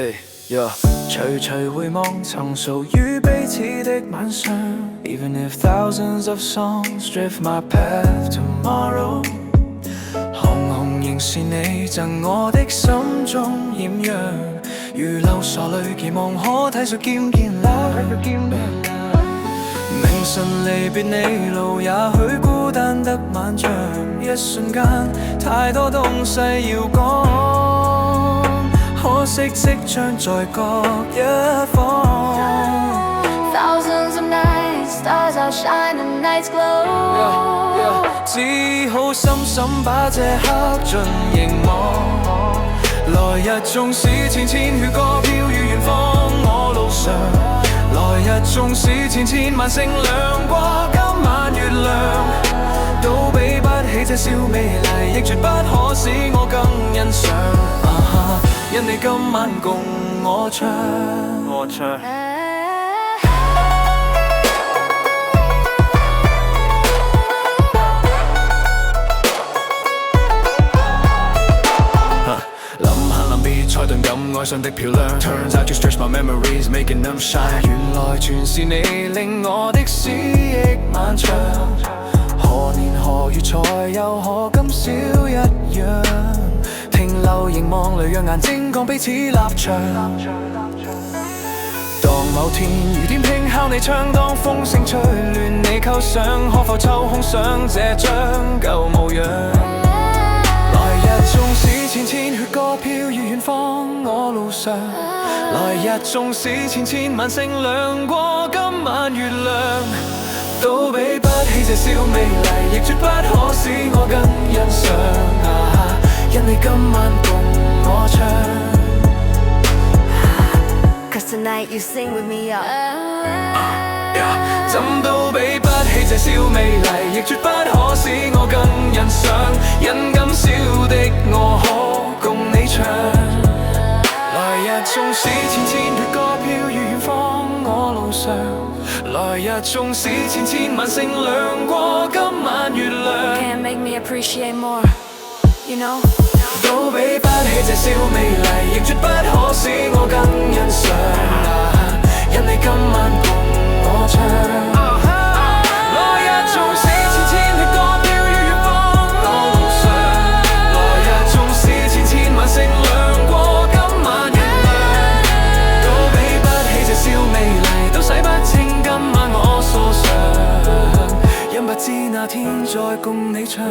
Hey, yeah. 徐徐回望曾屬於彼此的晚上 Even if thousands of songs drift my path tomorrow 紅紅仍是你贈我的心中豔陽如流傻淚期望可體恤兼見諒明晨離別你路也許孤單得漫長一瞬間太多東西要講可惜即將在各一方 Thousands of nights, stars outshine and nights glow 只好深深把這刻盡凝望來日縱使千千闕歌飄於遠方我路上來日縱使千千萬星亮過今晚月亮都比不起這小美麗亦絕不可使我更欣賞因你今晚共我唱才頓感愛上的漂亮 Turns out you stretch my memories making them shine 原來全是你令我的思憶漫長何年何月才又可今宵一樣停留凝望淚讓眼睛講彼此立場當某天雨點輕敲你窗當風聲吹亂你構想可否抽空想這張舊模樣來日縱使千千闕歌飄於遠方我路上來日縱使千千萬星亮過今晚月亮都比不起這小美麗亦絕不可使我更欣賞因你今晚共我唱 Cause tonight you sing with me up 怎都比不起這小美麗亦絕不可使我更欣賞因今宵的我可共你唱來日縱使千千闕歌飄於遠方我路上來日縱使千千萬星亮過今晚月亮 Can't make me appreciate more You know 都比不起這小美麗亦絕不可使我更欣賞因你今晚共我唱來日縱使千千闕歌飄於遠方我路上來日縱使千千萬星亮過今晚月亮都比不起這小美麗都洗不清今晚我所想因不知那天再共你唱